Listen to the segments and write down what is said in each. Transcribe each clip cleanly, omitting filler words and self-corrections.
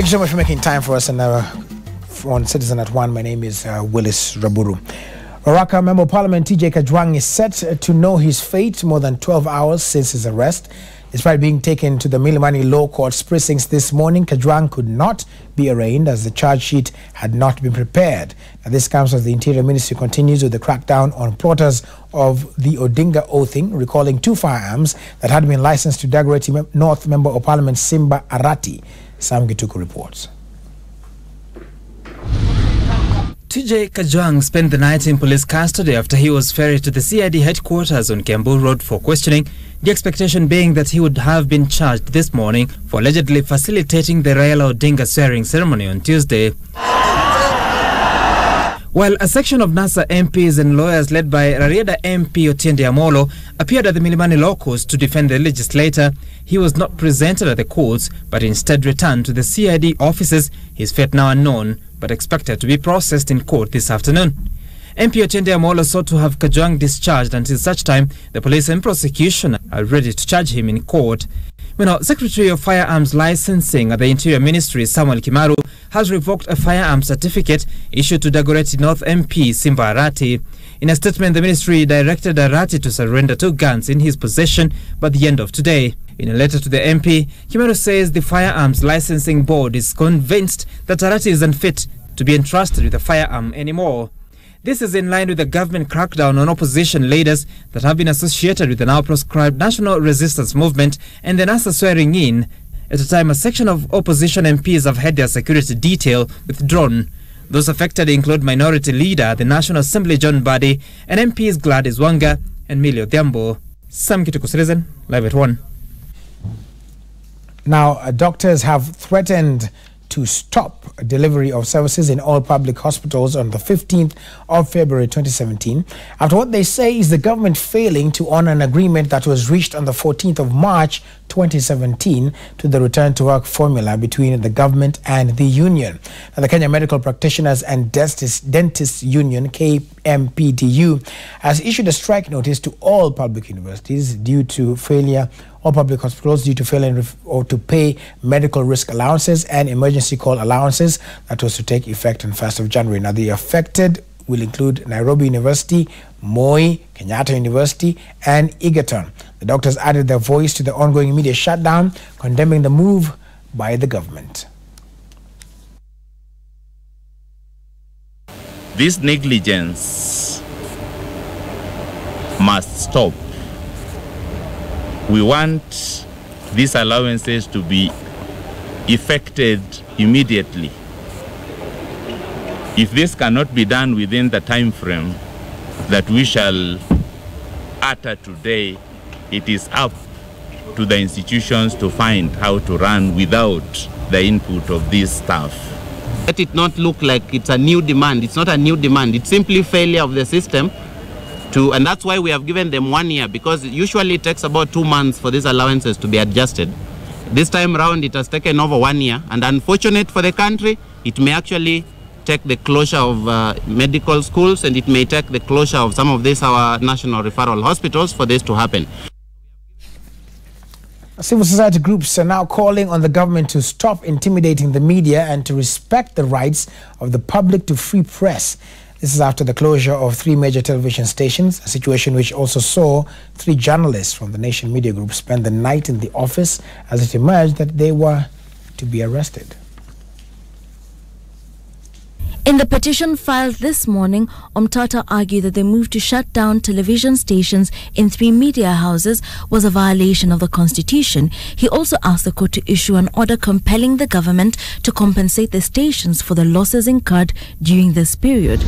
Thank you so much for making time for us and on Citizen at 1. My name is Willis Raburu. Oraka Member of Parliament TJ Kajwang is set to know his fate more than 12 hours since his arrest. Despite being taken to the Milimani Law Court's precincts this morning, Kajwang could not be arraigned as the charge sheet had not been prepared. Now, this comes as the Interior Ministry continues with the crackdown on plotters of the Odinga oathing, recalling 2 firearms that had been licensed to Dagoretti North Member of Parliament Simba Arati. Sam Gituku reports. TJ Kajwang spent the night in police custody after he was ferried to the CID headquarters on Kiambu Road for questioning, the expectation being that he would have been charged this morning for allegedly facilitating the Raila Odinga swearing ceremony on Tuesday. While a section of NASA MPs and lawyers led by Rarieda MP Otiende Amolo appeared at the Milimani Law Courts to defend the legislator, he was not presented at the courts but instead returned to the CID offices, his fate now unknown, but expected to be processed in court this afternoon. MP Otiende Amolo sought to have Kajwang discharged until such time the police and prosecution are ready to charge him in court. Meanwhile, Secretary of Firearms Licensing at the Interior Ministry, Samuel Kimaru, has revoked a firearm certificate issued to Dagoretti North MP Simba Arati. In a statement, the ministry directed Arati to surrender 2 guns in his possession by the end of today. In a letter to the MP, Kimaru says the Firearms Licensing Board is convinced that Arati is unfit to be entrusted with a firearm anymore. This is in line with the government crackdown on opposition leaders that have been associated with the now proscribed National Resistance Movement and the NASA swearing in, at a time a section of opposition MPs have had their security detail withdrawn. Those affected include Minority Leader, the National Assembly John Badi, and MPs Gladys Wanga and Millie Odhiambo. Sam Gituku, Citizen, live at 1. Now, doctors have threatened to stop delivery of services in all public hospitals on the 15th of February 2017 after what they say is the government failing to honor an agreement that was reached on the 14th of March 2017 to the return to work formula between the government and the union. Now, the Kenya Medical Practitioners and Dentists Union, KMPDU, has issued a strike notice to all public universities due to failure or public hospitals due to failing or to pay medical risk allowances and emergency call allowances that was to take effect on 1st of January. Now, the affected will include Nairobi University, Moi, Kenyatta University, and Egerton. The doctors added their voice to the ongoing media shutdown, condemning the move by the government. This negligence must stop. We want these allowances to be effected immediately. If this cannot be done within the time frame that we shall utter today, it is up to the institutions to find how to run without the input of this staff. Let it not look like it's a new demand. It's not a new demand. It's simply failure of the system. And that's why we have given them 1 year, because usually it takes about 2 months for these allowances to be adjusted. This time around, it has taken over 1 year, and unfortunate for the country, it may actually take the closure of medical schools, and it may take the closure of some of these our national referral hospitals for this to happen. Civil society groups are now calling on the government to stop intimidating the media and to respect the rights of the public to free press. This is after the closure of 3 major television stations, a situation which also saw 3 journalists from the Nation Media Group spend the night in the office as it emerged that they were to be arrested. In the petition filed this morning, Omtata argued that the move to shut down television stations in 3 media houses was a violation of the Constitution. He also asked the court to issue an order compelling the government to compensate the stations for the losses incurred during this period.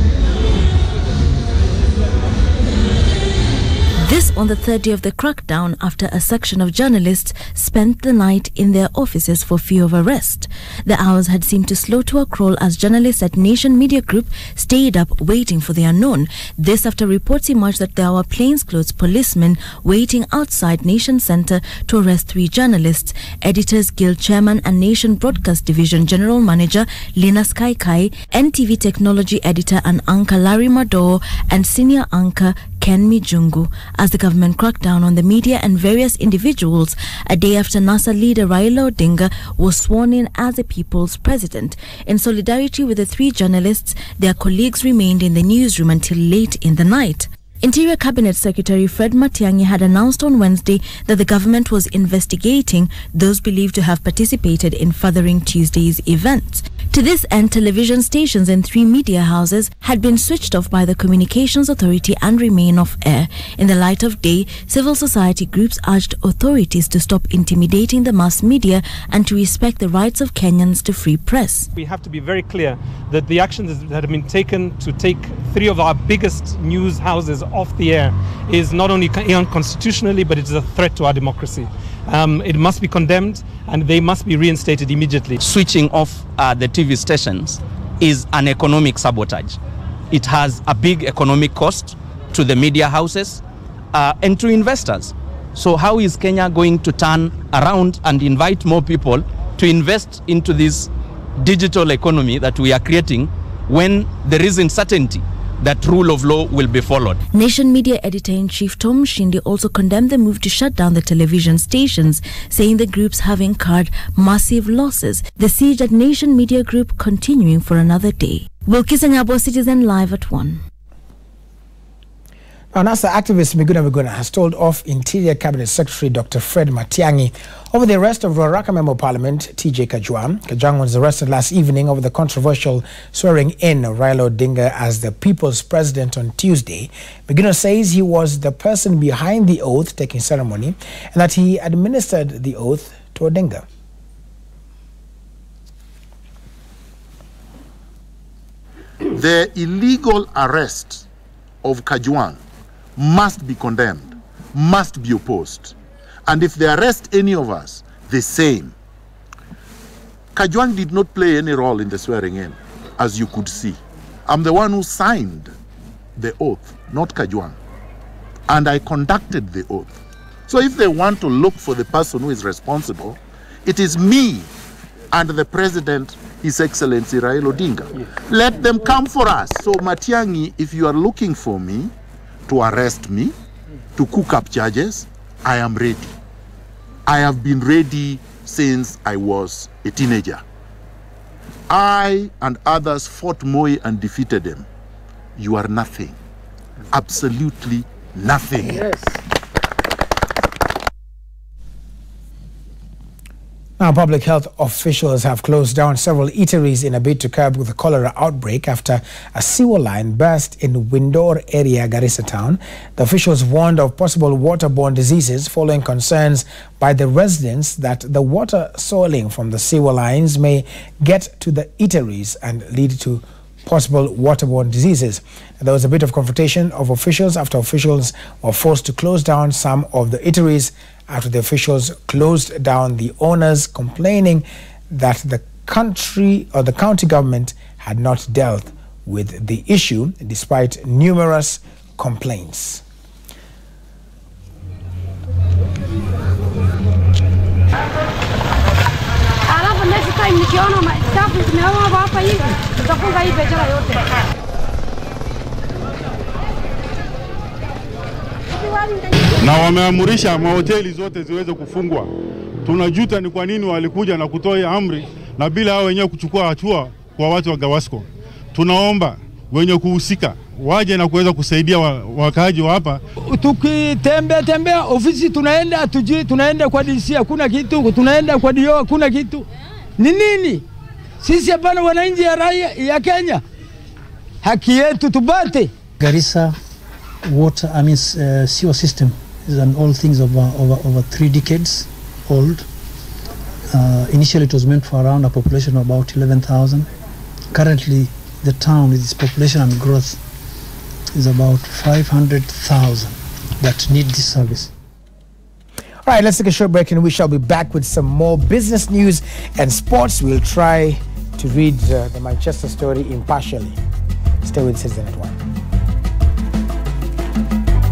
This on the 3rd day of the crackdown after a section of journalists spent the night in their offices for fear of arrest. The hours had seemed to slow to a crawl as journalists at Nation Media Group stayed up waiting for the unknown. This after reports emerged that there were plainclothes policemen waiting outside Nation Center to arrest 3 journalists. Editors Guild Chairman and Nation Broadcast Division General Manager Linus Kaikai, NTV Technology Editor and Anchor Larry Mado, and Senior Anchor Ken Mijungu, as the government cracked down on the media and various individuals a day after NASA leader Raila Odinga was sworn in as the people's president. In solidarity with the three journalists, their colleagues remained in the newsroom until late in the night. Interior Cabinet Secretary Fred Matiang'i had announced on Wednesday that the government was investigating those believed to have participated in furthering Tuesday's events. To this end, television stations in 3 media houses had been switched off by the Communications Authority and remain off air. In the light of day, civil society groups urged authorities to stop intimidating the mass media and to respect the rights of Kenyans to free press. We have to be very clear that the actions that have been taken to take 3 of our biggest news houses off the air is not only unconstitutionally, but it's a threat to our democracy. It must be condemned and they must be reinstated immediately. Switching off the TV stations is an economic sabotage. It has a big economic cost to the media houses and to investors. So how is Kenya going to turn around and invite more people to invest into this digital economy that we are creating when there is uncertainty that rule of law will be followed? Nation Media Editor-in-Chief Tom Shindi also condemned the move to shut down the television stations, saying the groups have incurred massive losses. The siege at Nation Media Group continuing for another day. Wilkis Anyabo, Citizen Live at 1. Now, NASA activist Miguna has told off Interior Cabinet Secretary Dr. Fred Matiang'i over the arrest of Ruaraka Member of Parliament T.J. Kajwang. Kajwang was arrested last evening over the controversial swearing in of Raila Odinga as the people's president on Tuesday. Miguna says he was the person behind the oath-taking ceremony and that he administered the oath to Odinga. The illegal arrest of Kajwang must be condemned, must be opposed. And if they arrest any of us, the same. Kajwang did not play any role in the swearing in, as you could see. I'm the one who signed the oath, not Kajwang. And I conducted the oath. So if they want to look for the person who is responsible, it is me and the President, His Excellency Raila Odinga. Yes. Let them come for us. So Matiang'i, if you are looking for me, to arrest me, to cook up charges, I am ready. I have been ready since I was a teenager. I and others fought Moi and defeated him. You are nothing. Absolutely nothing. Yes. Now, public health officials have closed down several eateries in a bid to curb the cholera outbreak after a sewer line burst in Windor area, Garissa town. The officials warned of possible waterborne diseases following concerns by the residents that the water soiling from the sewer lines may get to the eateries and lead to possible waterborne diseases. There was a bit of confrontation of officials after officials were forced to close down some of the eateries after the officials closed down the owners, complaining that the county government had not dealt with the issue despite numerous complaints. Na wameamurisha mahoteli zote ziweze kufungwa. Tunajuta ni kwa nini walikuja na kutoa amri na bila hao wenyewe kuchukua hatua kwa watu wa Gawasco. Tunaomba wenye kuhusika waje na kuweza kusaidia wakaaji wa hapa. Tukitembea ofisi tunaenda atujui, tunaenda kwa DC hakuna kitu, tunaenda kwa DO hakuna kitu. Ni nini? Sisi hapana wananchi ya raia ya Kenya. Haki yetu tupate. Garissa water, sewer system is an old things over 3 decades old. Initially it was meant for around a population of about 11,000. Currently the town with its population and growth is about 500,000 that need this service. All right, let's take a short break and we shall be back with some more business news and sports. We'll try to read the Manchester story impartially. Stay with Citizen at 1.